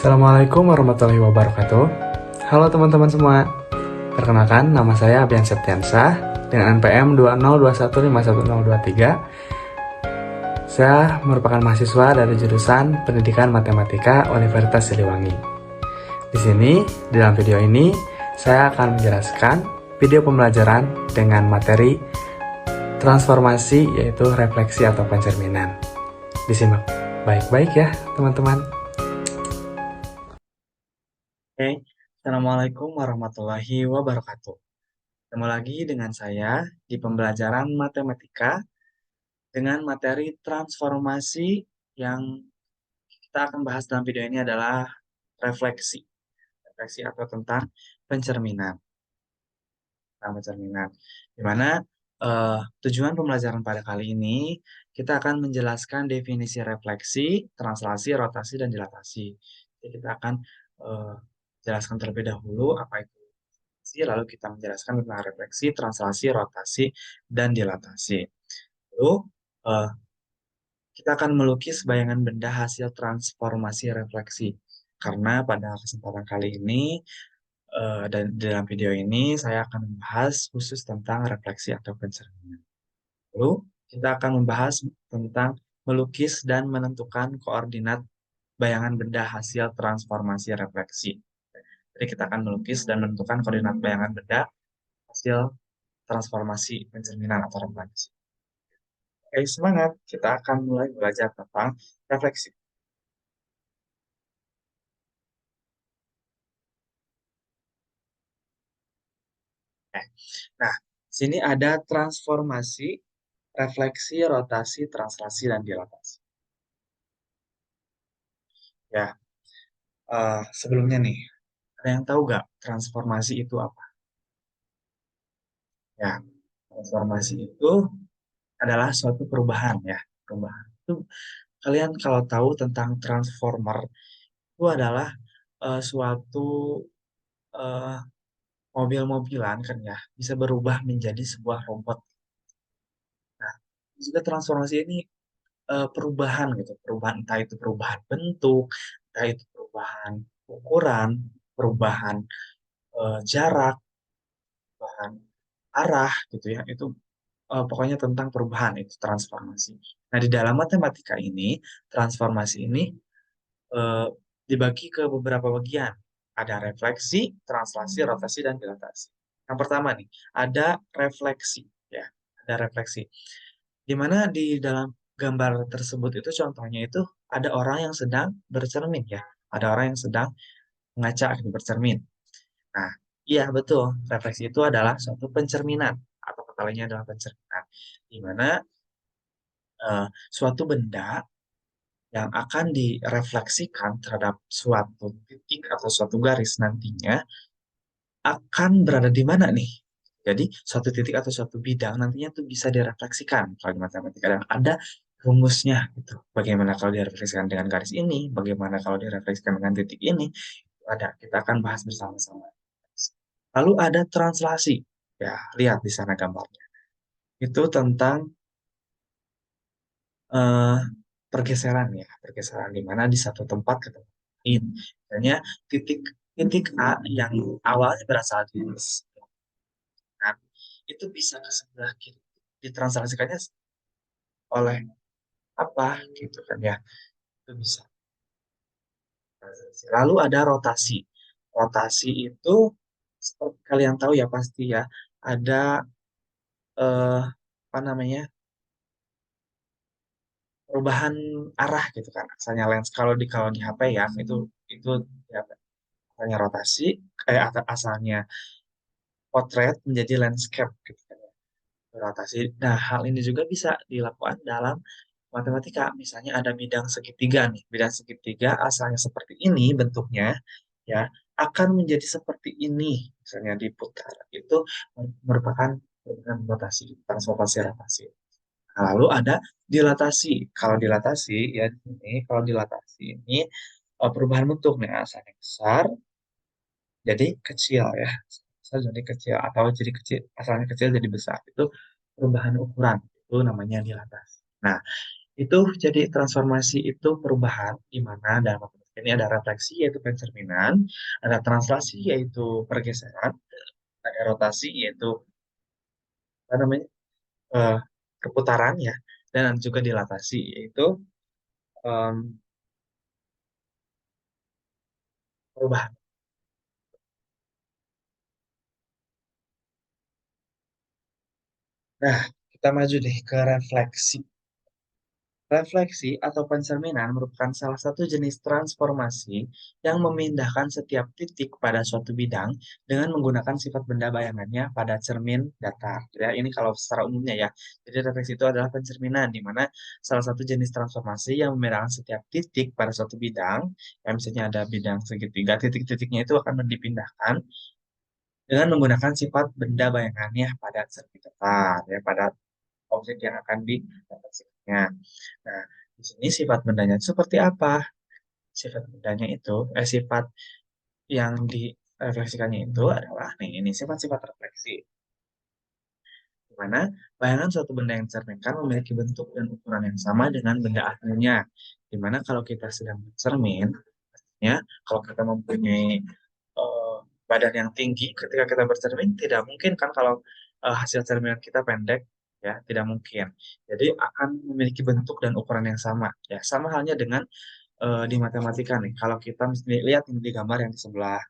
Assalamualaikum warahmatullahi wabarakatuh. Halo teman-teman semua. Perkenalkan, nama saya Abian Septiansah dengan NPM 202151023. Saya merupakan mahasiswa dari jurusan Pendidikan Matematika Universitas Siliwangi. Di sini, di dalam video ini, saya akan menjelaskan video pembelajaran dengan materi transformasi, yaitu refleksi atau pencerminan. Disimak baik-baik ya, teman-teman. Oke, Assalamualaikum warahmatullahi wabarakatuh. Ketemu lagi dengan saya di pembelajaran matematika dengan materi transformasi yang kita akan bahas dalam video ini adalah refleksi. Refleksi atau tentang pencerminan. Di mana tujuan pembelajaran pada kali ini kita akan menjelaskan definisi refleksi, translasi, rotasi, dan dilatasi. Jadi kita akan jelaskan terlebih dahulu apa itu refleksi, lalu kita menjelaskan tentang refleksi, translasi, rotasi, dan dilatasi. Lalu kita akan melukis bayangan benda hasil transformasi refleksi. Karena pada kesempatan kali ini dan dalam video ini saya akan membahas khusus tentang refleksi atau pencerminan. Lalu kita akan membahas tentang melukis dan menentukan koordinat bayangan benda hasil transformasi refleksi. Jadi kita akan melukis dan menentukan koordinat bayangan benda hasil transformasi pencerminan atau refleksi. Oke, semangat. Kita akan mulai belajar tentang refleksi. Nah, sini ada transformasi, refleksi, rotasi, translasi, dan dilatasi. Ya, sebelumnya nih, ada yang tahu nggak transformasi itu apa? Ya, transformasi itu adalah suatu perubahan ya. Perubahan itu kalian kalau tahu tentang transformer itu adalah suatu eh, mobil-mobilan kan ya bisa berubah menjadi sebuah robot. Nah, juga transformasi ini perubahan gitu, perubahan entah itu perubahan bentuk, entah itu perubahan ukuran, perubahan jarak, perubahan arah gitu ya. Itu pokoknya tentang perubahan itu transformasi. Nah, di dalam matematika ini transformasi ini eh, dibagi ke beberapa bagian. Ada refleksi, translasi, rotasi, dan dilatasi. Yang pertama nih, ada refleksi ya, ada refleksi. Di mana di dalam gambar tersebut itu contohnya itu ada orang yang sedang bercermin ya, ada orang yang sedang mengaca gitu, bercermin. Nah, iya betul, refleksi itu adalah suatu pencerminan atau kata lainnya adalah pencerminan, di mana suatu benda yang akan direfleksikan terhadap suatu titik atau suatu garis nantinya akan berada di mana nih? Jadi suatu titik atau suatu bidang nantinya tuh bisa direfleksikan kalau di matematika dan ada rumusnya gitu. Bagaimana kalau direfleksikan dengan garis ini, bagaimana kalau direfleksikan dengan titik ini, itu ada. Kita akan bahas bersama-sama. Lalu ada translasi. Ya, lihat di sana gambarnya. Itu tentang eh, pergeseran ya, pergeseran di mana di satu tempat ke tempat lain. Misalnya titik titik A yang awalnya berasal di kanan, itu bisa ke sebelah kiri. Ditranslasikannya oleh apa gitu kan ya. Itu bisa. Lalu ada rotasi. Rotasi itu seperti kalian tahu ya pasti ya, ada apa namanya? Perubahan arah gitu kan. Asalnya lens kalau di HP ya itu ya, asalnya rotasi, asalnya potret menjadi landscape gitu kan ya, rotasi. Nah, hal ini juga bisa dilakukan dalam matematika. Misalnya ada bidang segitiga nih, bidang segitiga asalnya seperti ini bentuknya, ya akan menjadi seperti ini, misalnya diputar. Itu merupakan perubahan rotasi, transformasi rotasi. Nah, lalu ada dilatasi. Kalau dilatasi ya ini, kalau dilatasi ini perubahan bentuk nih asalnya besar jadi kecil ya, besar jadi kecil atau jadi kecil asalnya kecil jadi besar, itu perubahan ukuran, itu namanya dilatasi. Nah, itu jadi transformasi itu perubahan di mana dalam Ini ada refleksi yaitu pencerminan, ada translasi yaitu pergeseran, ada rotasi yaitu apa namanya eh, perputaran ya, dan juga dilatasi yaitu em, perubahan. Nah, kita maju deh ke refleksi. Refleksi atau pencerminan merupakan salah satu jenis transformasi yang memindahkan setiap titik pada suatu bidang dengan menggunakan sifat benda bayangannya pada cermin datar. Ya, ini kalau secara umumnya ya. Jadi refleksi itu adalah pencerminan, di mana salah satu jenis transformasi yang memindahkan setiap titik pada suatu bidang, ya misalnya ada bidang segitiga, titik-titiknya itu akan dipindahkan dengan menggunakan sifat benda bayangannya pada cermin datar, ya pada objek yang akan direfleksikannya. Nah, di sini sifat bendanya itu seperti apa? Sifat bendanya itu, sifat yang direfleksikannya itu adalah, nih, ini sifat-sifat refleksi. Di mana bayangan suatu benda yang dicerminkan memiliki bentuk dan ukuran yang sama dengan benda aslinya. Di mana kalau kita sedang bercermin, ya, kalau kita mempunyai eh, badan yang tinggi, ketika kita bercermin, tidak mungkin kan kalau hasil cerminan kita pendek, ya, tidak mungkin. Jadi akan memiliki bentuk dan ukuran yang sama, ya. Sama halnya dengan di matematika nih. Kalau kita lihat ini di gambar yang di sebelah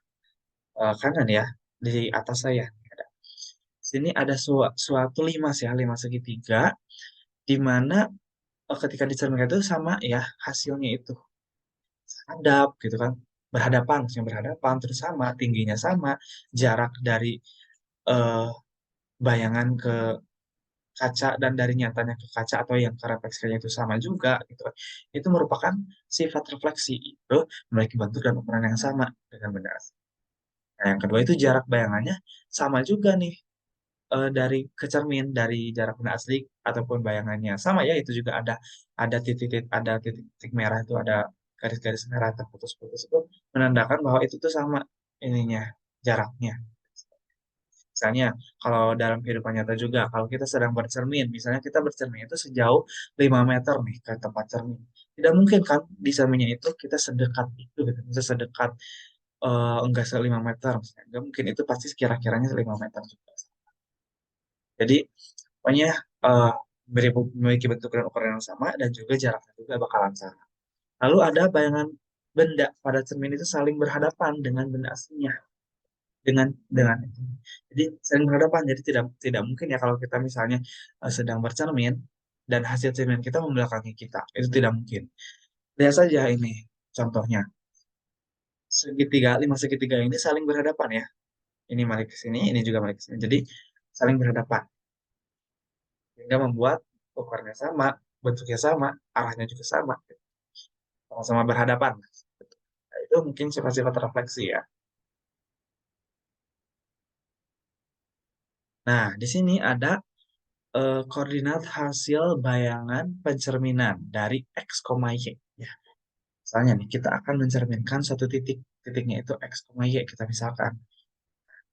kanan ya, di atas saya. Ada. Sini ada suatu limas ya, limas segitiga, di mana ketika dicerminkan itu sama ya, hasilnya itu hadap gitu kan, berhadapan, yang berhadapan, terus sama, tingginya sama, jarak dari eh, bayangan ke kaca dan dari nyatanya ke kaca atau yang ke refleksinya itu sama juga gitu kan. Itu merupakan sifat refleksi itu memiliki bentuk dan ukuran yang sama dengan benda asli. Nah, yang kedua itu jarak bayangannya sama juga nih, dari kecermin, dari jarak benda asli ataupun bayangannya sama ya, itu juga ada titik-titik, ada titik-titik merah, itu ada garis-garis merah terputus-putus, itu menandakan bahwa itu tuh sama ininya, jaraknya. Misalnya, kalau dalam kehidupan nyata juga, kalau kita sedang bercermin, misalnya kita bercermin itu sejauh 5 meter nih ke tempat cermin. Tidak mungkin kan di cerminnya itu kita sedekat itu, gitu. Bisa sedekat, enggak 5 meter, misalnya. Enggak mungkin, itu pasti kira-kiranya 5 meter juga. Jadi, pokoknya eh, memiliki bentuk dan ukuran yang sama dan juga jaraknya juga bakalan sama. Lalu ada bayangan benda pada cermin itu saling berhadapan dengan benda aslinya, dengan itu. Jadi saling berhadapan. Jadi tidak tidak mungkin ya kalau kita misalnya sedang bercermin dan hasil cermin kita membelakangi kita. Itu tidak mungkin. Lihat saja ini contohnya. Segitiga, lima segitiga ini saling berhadapan ya. Ini balik ke sini, ini juga balik ke sini. Jadi saling berhadapan. Sehingga membuat ukurannya sama, bentuknya sama, arahnya juga sama. Sama-sama berhadapan. Nah, itu mungkin sifat-sifat refleksi ya. Nah, di sini ada koordinat hasil bayangan pencerminan dari X, Y. Ya. Misalnya nih, kita akan mencerminkan suatu titik. Titiknya itu X, Y, kita misalkan.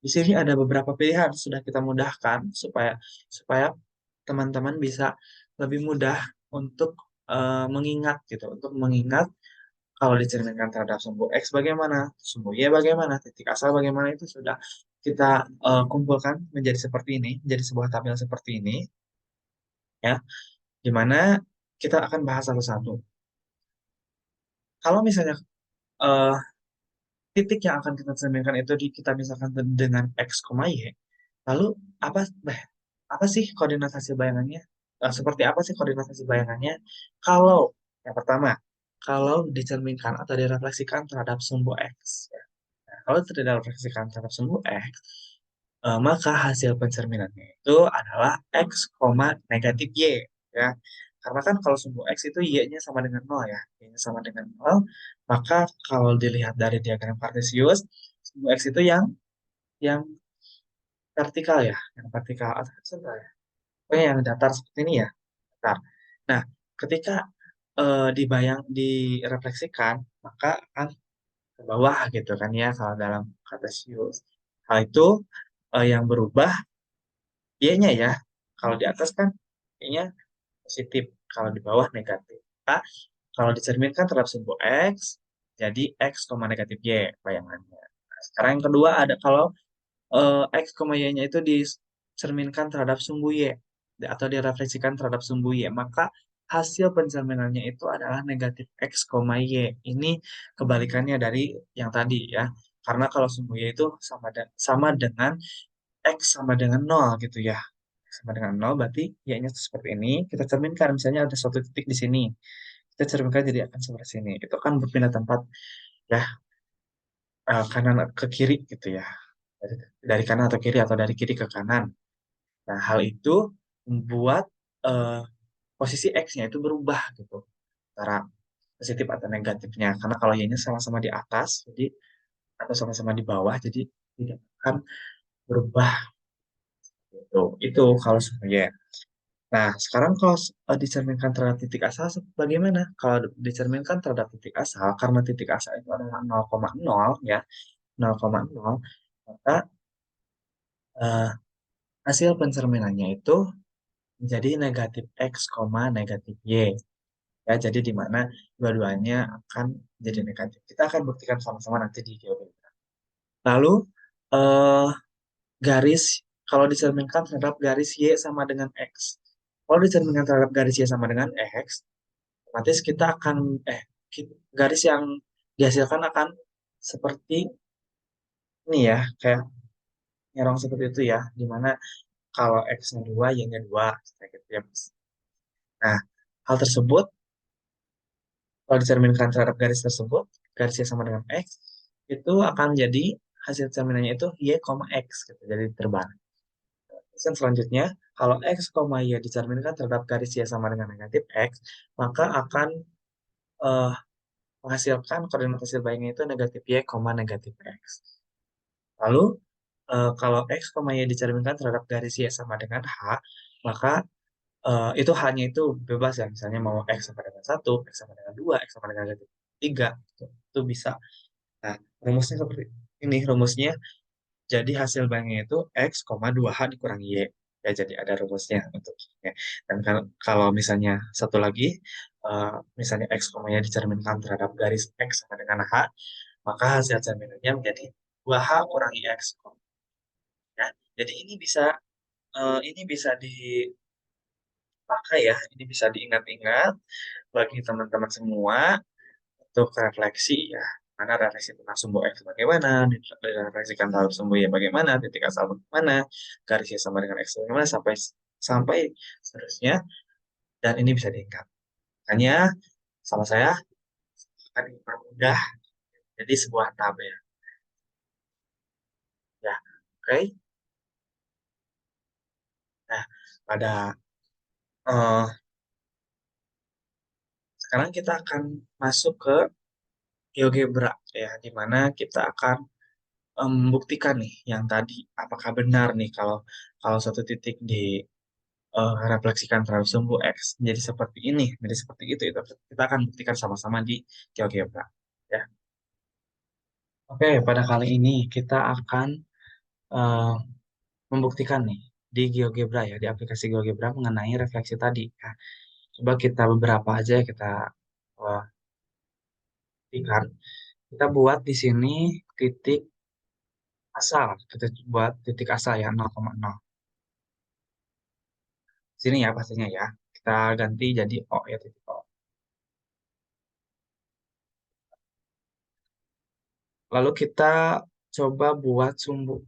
Di sini ada beberapa pilihan, sudah kita mudahkan supaya supaya teman-teman bisa lebih mudah untuk mengingat gitu, untuk mengingat kalau dicerminkan terhadap sumbu X bagaimana, sumbu Y bagaimana, titik asal bagaimana, itu sudah kita kumpulkan menjadi seperti ini, menjadi sebuah tabel seperti ini, ya, di mana kita akan bahas satu-satu. Kalau misalnya eh, titik yang akan kita cerminkan itu kita misalkan dengan X, Y, lalu apa, apa sih koordinasi bayangannya? Seperti apa sih koordinasi bayangannya? Kalau yang pertama, kalau dicerminkan atau direfleksikan terhadap sumbu X. Ya. Nah, kalau tidak direfleksikan terhadap sumbu X, maka hasil pencerminannya itu adalah X, negatif Y. Ya. Karena kan kalau sumbu X itu Y-nya sama dengan nol ya. Y-nya sama dengan nol, maka kalau dilihat dari diagram Cartesius, sumbu X itu yang vertikal ya, yang vertikal atau horizontal ya. Pokoknya yang datar seperti ini ya, datar. Nah, ketika direfleksikan, maka akan ke bawah gitu kan ya, kalau dalam Cartesius. Hal itu yang berubah Y-nya ya. Kalau di atas kan Y-nya positif, kalau di bawah negatif. Nah, kalau dicerminkan terhadap sumbu X, jadi X, negatif Y bayangannya. Nah, sekarang yang kedua ada kalau X, Y-nya itu dicerminkan terhadap sumbu Y atau direfleksikan terhadap sumbu Y, maka hasil pencerminannya itu adalah negatif X, Y. Ini kebalikannya dari yang tadi ya. Karena kalau sumbu Y itu sama dengan X sama dengan nol gitu ya. Sama dengan nol berarti Y-nya itu seperti ini. Kita cerminkan misalnya ada suatu titik di sini. Kita cerminkan jadi akan seperti ini. Itu kan berpindah tempat ya, kanan ke kiri gitu ya. Dari, dari kanan atau kiri atau dari kiri ke kanan. Nah, hal itu membuat eh, posisi X-nya itu berubah gitu. Antara positif atau negatifnya. Karena kalau Y-nya sama-sama di atas, jadi atau sama-sama di bawah, jadi tidak akan berubah gitu. Itu kalau semuanya. Nah, sekarang kalau dicerminkan terhadap titik asal bagaimana? Kalau dicerminkan terhadap titik asal, karena titik asal itu adalah 0,0 ya, 0,0, maka eh, hasil pencerminannya itu menjadi negatif X, negatif Y. Ya, jadi di mana dua-duanya akan jadi negatif. Kita akan buktikan sama-sama nanti di geometri. Lalu, eh, garis, kalau dicerminkan terhadap garis Y sama dengan X. Kalau dicerminkan terhadap garis Y sama dengan X, otomatis kita akan, garis yang dihasilkan akan seperti ini ya, kayak nyerong seperti itu ya, di mana kalau X-nya 2, Y-nya 2, kayak gitu ya, Mas. Nah, hal tersebut kalau dicerminkan terhadap garis tersebut, garisnya sama dengan X, itu akan jadi hasil cerminannya itu Y, X gitu. Jadi terbalik. Dan selanjutnya, kalau X, Y dicerminkan terhadap garis Y sama dengan negatif X, maka akan eh, menghasilkan koordinat hasil bayangnya itu negatif Y, negatif X. Lalu, kalau X, Y dicerminkan terhadap garis Y sama dengan H, maka itu hanya itu bebas ya. Misalnya mau X sama dengan 1, X sama dengan 2, X sama dengan negatif 3, itu bisa. Nah, rumusnya seperti ini. Rumusnya jadi hasil banknya itu X, 2H dikurangi Y. Ya, jadi ada rumusnya untuk Y. Dan kalau misalnya satu lagi, misalnya X, Y dicerminkan terhadap garis X sama dengan H, maka hasil cerminannya menjadi 2H kurangi X. Ya, jadi ini bisa dipakai ya, ini bisa diingat-ingat bagi teman-teman semua untuk refleksi ya. Mana refleksi tentang sumbu X bagaimana, direfleksikan terhadap sumbu Y bagaimana, titik asal bagaimana, garisnya sama dengan X bagaimana, sampai sampai seterusnya. Dan ini bisa diingat. Hanya sama saya akan dipermudah jadi sebuah tabel. Ya, oke. Nah, pada eh, sekarang kita akan masuk ke GeoGebra ya, di mana kita akan membuktikan nih yang tadi apakah benar nih kalau kalau satu titik di refleksikan terhadap sumbu X menjadi seperti ini, menjadi seperti itu kita akan buktikan sama-sama di GeoGebra. Ya. Oke, pada kali ini kita akan eh, membuktikan nih di GeoGebra ya, di aplikasi GeoGebra mengenai refleksi tadi. Ya. Coba kita beberapa aja kita buktikan. Kita buat di sini titik asal, kita buat titik asal ya 0,0. Sini ya pastinya ya. Kita ganti jadi O ya, titik O. Lalu kita coba buat sumbu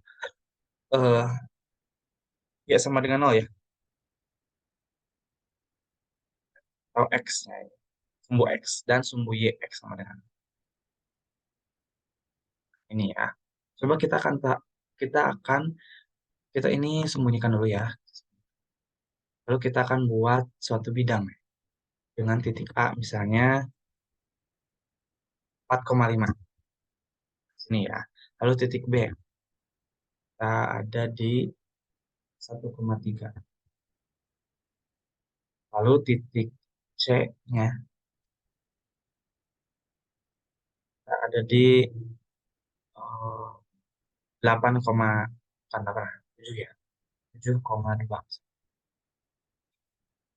eh ya sama dengan nol ya, atau X-nya ya. Sumbu X dan sumbu Y X sama dengan ini ya. Coba kita ini sembunyikan dulu ya. Lalu kita akan buat suatu bidang ya, dengan titik A misalnya 4,5 sini ya. Lalu titik B kita ada di 1,3. Lalu titik C-nya kita ada di eh, 8, bukan 8, 7 ya. 7,2.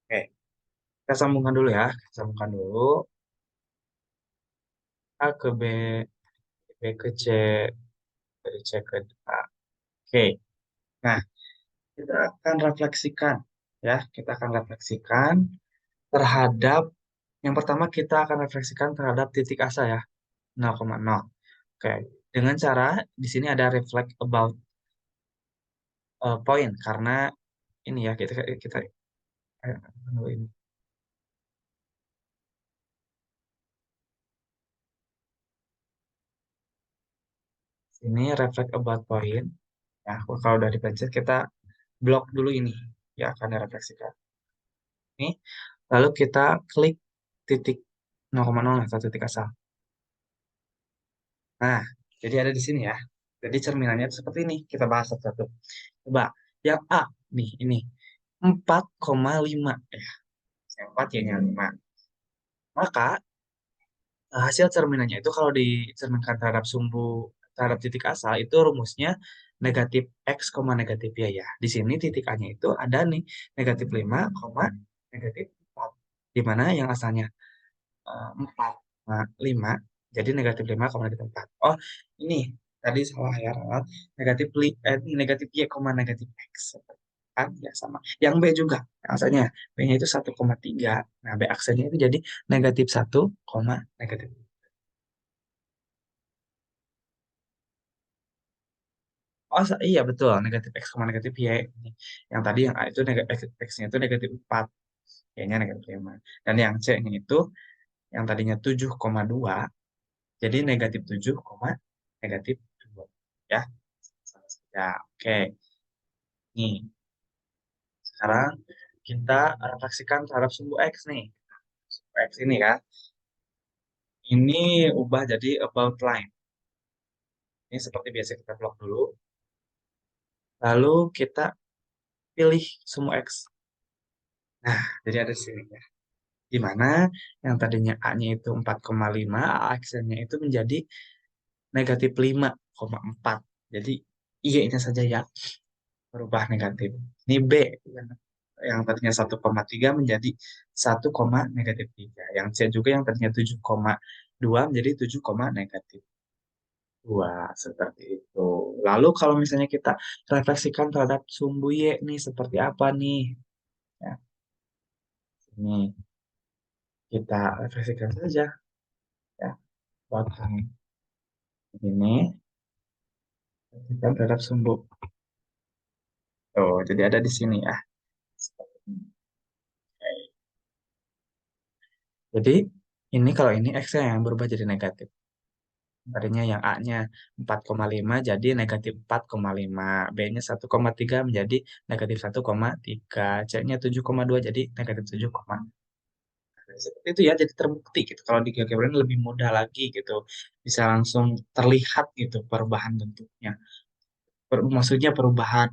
Oke, kita sambungkan dulu ya. Kita sambungkan dulu. A ke B, B ke C, dari C ke A. Oke. Nah, kita akan refleksikan ya, kita akan refleksikan terhadap yang pertama kita akan refleksikan terhadap titik asa ya, 0,0. Oke. Dengan cara di sini ada reflect about point karena ini ya kita kita ini sini reflect about point ya. Kalau udah dipencet kita blok dulu ini ya akan direfleksikan ini, lalu kita klik titik 0,0 atau titik asal. Nah, jadi ada di sini ya. Jadi cerminannya itu seperti ini. Kita bahas satu-satu. Coba, yang A nih, ini 4,5 ya. Yang 4 ya yang 5. Maka hasil cerminannya itu kalau dicerminkan terhadap sumbu terhadap titik asal itu rumusnya negatif X, negatif Y ya. Di sini titik A-nya itu ada nih negatif 5, negatif 4. Di mana yang asalnya 4, 5, jadi negatif 5, negatif 4. Oh, ini tadi salah ya, Rat. Ini negatif Y, negatif X. Kan, ya sama. Yang B juga, asalnya B-nya itu 1,3. Nah, B aksennya itu jadi negatif 1, negatif. Oh, iya betul, negatif X, negatif Y. Yang tadi yang A itu negatif X-nya itu negatif 4, Y-nya negatif 5. Dan yang C-nya itu yang tadinya 7,2 jadi negatif 7, negatif 2. Ya, sama saja. Oke, nih. Sekarang kita refleksikan terhadap sumbu X nih. Sumbu X ini kan. Ini ubah jadi about line. Ini seperti biasa kita blok dulu. Lalu kita pilih sumbu X. Nah, jadi ada di sini ya. Di mana yang tadinya A-nya itu 4,5, A-nya itu menjadi negatif 5,4. Jadi I-nya saja ya berubah negatif. Ini B yang tadinya 1,3 menjadi 1, negatif 3. Yang C juga yang tadinya 7,2 menjadi 7, negatif 2. Seperti itu. Lalu kalau misalnya kita refleksikan terhadap sumbu Y nih seperti apa nih? Ya, ini kita refleksikan saja ya. Buatkan ini refleksikan terhadap sumbu. Oh, jadi ada di sini ya. Seperti ini. Oke. Jadi ini kalau ini X-nya yang berubah jadi negatif. Tadinya yang A-nya 4,5 jadi negatif 4,5. B-nya 1,3 menjadi negatif 1,3. C-nya 7,2 jadi negatif 7, seperti itu ya. Jadi terbukti gitu. Kalau di GeoGebra ini lebih mudah lagi gitu. Bisa langsung terlihat gitu perubahan bentuknya. Maksudnya perubahan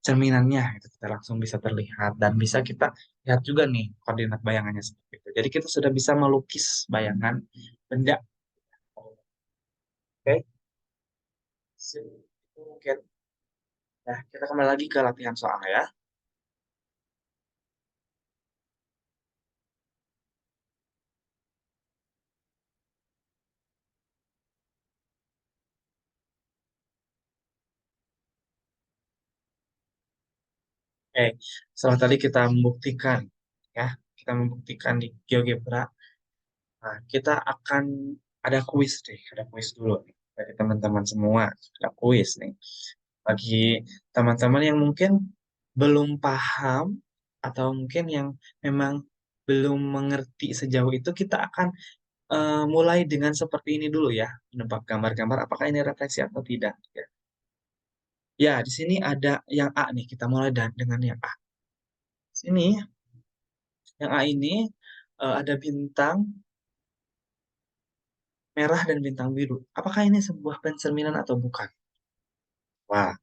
cerminannya itu kita langsung bisa terlihat dan bisa kita lihat juga nih koordinat bayangannya seperti itu. Jadi kita sudah bisa melukis bayangan benda. Oke, sip. Itu mungkin. Nah, kita kembali lagi ke latihan soal ya. Oke, setelah tadi kita membuktikan, ya, kita membuktikan di GeoGebra, nah, kita akan ada kuis deh, ada kuis dulu nih dari teman-teman semua, ada kuis nih. Bagi teman-teman yang mungkin belum paham atau mungkin yang memang belum mengerti sejauh itu, kita akan mulai dengan seperti ini dulu ya, menebak gambar-gambar apakah ini refleksi atau tidak. Ya, ya di sini ada yang A nih, kita mulai dengan yang A. Sini yang A ini ada bintang merah dan bintang biru. Apakah ini sebuah pencerminan atau bukan? Wah,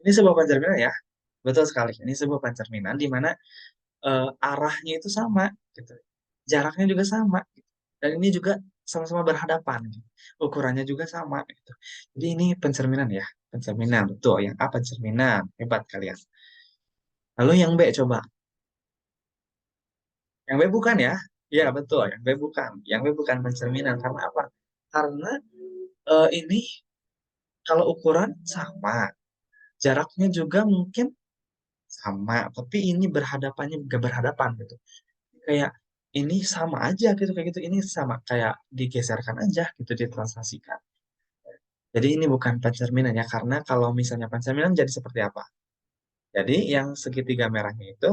ini sebuah pencerminan ya. Betul sekali. Ini sebuah pencerminan di mana arahnya itu sama, gitu. Jaraknya juga sama, gitu. Dan ini juga sama-sama berhadapan, gitu. Ukurannya juga sama, gitu. Jadi ini pencerminan ya, pencerminan. Betul, yang A pencerminan. Hebat kalian. Lalu yang B coba. Yang B bukan ya. Iya betul, yang B bukan. Yang B bukan pencerminan. Karena apa? Karena ini kalau ukuran sama, jaraknya juga mungkin sama, tapi ini berhadapannya gak berhadapan gitu. Kayak ini sama aja gitu kayak gitu. Ini sama kayak digeserkan aja gitu ditranslasikan. Jadi ini bukan pencerminan ya, karena kalau misalnya pencerminan jadi seperti apa? Jadi yang segitiga merahnya itu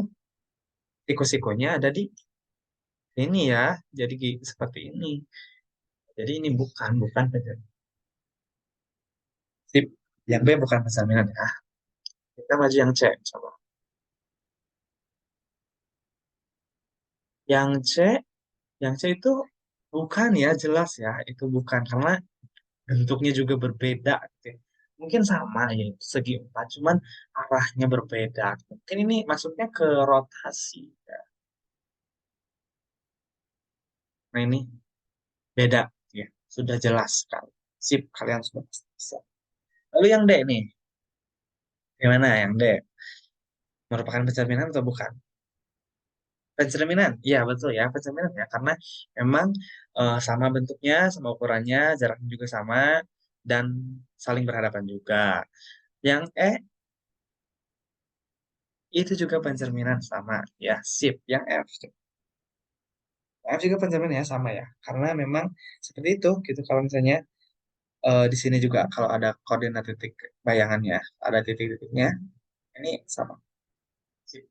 siku-sikunya ada di ini ya, jadi seperti ini. Jadi ini bukan pencerminan. Sip. Yang B bukan pencerminan ya. Kita maju yang C, coba. Yang C, yang C itu bukan ya, jelas ya, itu bukan karena bentuknya juga berbeda gitu ya. Mungkin sama ya, segi empat, cuman arahnya berbeda. Mungkin ini masuknya ke rotasi ya. Nah ini beda ya, sudah jelas kan. Sip, kalian sudah bisa. Lalu yang D nih, gimana yang D? Merupakan pencerminan atau bukan? Pencerminan, iya betul ya, pencerminan ya, karena memang sama bentuknya, sama ukurannya, jaraknya juga sama, dan saling berhadapan juga. Yang E itu juga pencerminan sama, ya sip. Yang F, F juga pencerminan ya sama ya, karena memang seperti itu gitu. Kalau misalnya di sini juga kalau ada koordinat titik bayangannya, ada titik-titiknya, ini sama. Sip.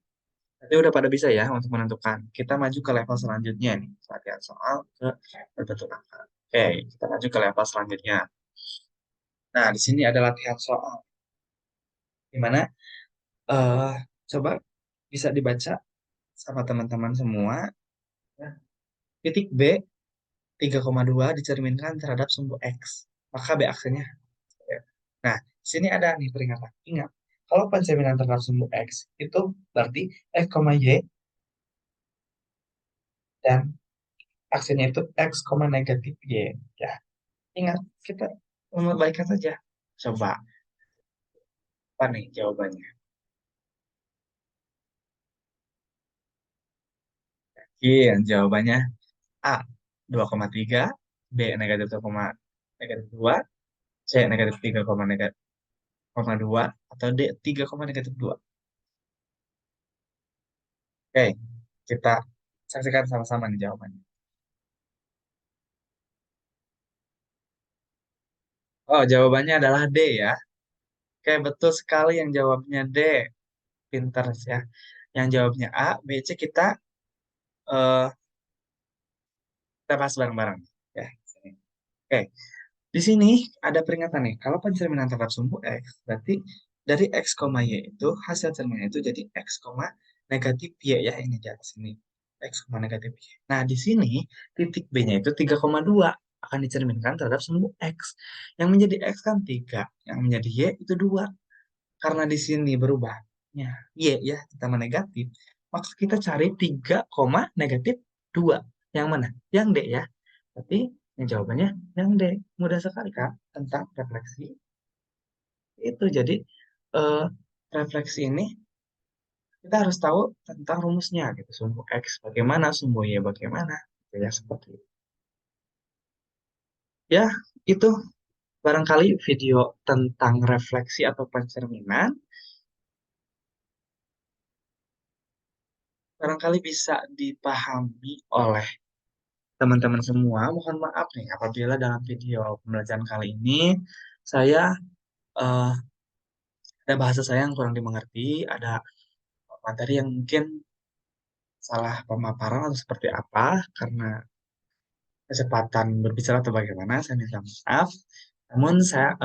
Jadi udah pada bisa ya untuk menentukan. Kita maju ke level selanjutnya nih, latihan soal ke berbentuk angka. Oke, kita maju ke level selanjutnya. Nah, di sini ada latihan soal. Di mana eh coba bisa dibaca sama teman-teman semua. Ya. Titik B 3,2 dicerminkan terhadap sumbu X. Maka B aksennya. Ya. Nah, di sini ada nih peringatan. Ingat, kalau pencerminan terhadap sumbu X itu berarti X, Y dan aksennya itu X, negatif Y. Ya, ingat, kita memperbaikan saja. Coba, apa nih jawabannya? Iya, jawabannya A, 2,3, B, negatif 2,2, C, negatif 3,2, atau D, 3,-2. Oke, kita saksikan sama-sama nih jawabannya. Oh, jawabannya adalah D ya. Oke, betul sekali yang jawabnya D. Pinter ya. Yang jawabnya A, B, C eh, kita bahas bareng-bareng. Ya, sini. Oke, di sini ada peringatan nih. Kalau pencerminan terhadap sumbu X, berarti dari X, Y itu hasil cerminan itu jadi X, negatif Y ya. Ini di atas sini. X, negatif Y. Nah, di sini titik B-nya itu 3,2 akan dicerminkan terhadap sumbu X. Yang menjadi X kan 3, yang menjadi Y itu 2. Karena di sini berubahnya Y ya, ditambah negatif, maka kita cari 3, negatif 2. Yang mana? Yang D ya. Tapi yang jawabannya yang D. Mudah sekali kan tentang refleksi itu. Jadi eh, refleksi ini kita harus tahu tentang rumusnya gitu. Sumbu X bagaimana, sumbu Y bagaimana. Gitu ya, seperti itu. Ya, itu barangkali video tentang refleksi atau pencerminan barangkali bisa dipahami oleh teman-teman semua. Mohon maaf nih apabila dalam video pembelajaran kali ini saya eh, ada bahasa saya yang kurang dimengerti, ada materi yang mungkin salah pemaparan atau seperti apa karena kecepatan berbicara atau bagaimana, saya minta maaf. Namun saya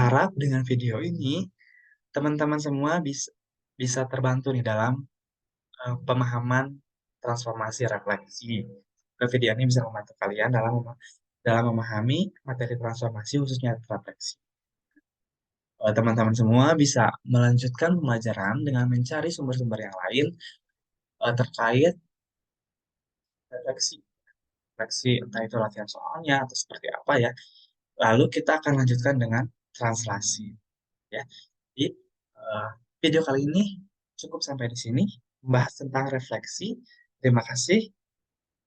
harap dengan video ini teman-teman semua bisa bisa terbantu nih dalam pemahaman transformasi refleksi. Video ini bisa membantu kalian dalam memahami materi transformasi khususnya refleksi. Teman-teman semua bisa melanjutkan pembelajaran dengan mencari sumber-sumber yang lain terkait refleksi. Refleksi entah itu latihan soalnya atau seperti apa ya. Lalu kita akan lanjutkan dengan translasi. Ya. Jadi eh, video kali ini cukup sampai di sini membahas tentang refleksi. Terima kasih.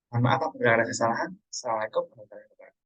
Mohon maaf apabila ada kesalahan. Assalamualaikum warahmatullahi wabarakatuh.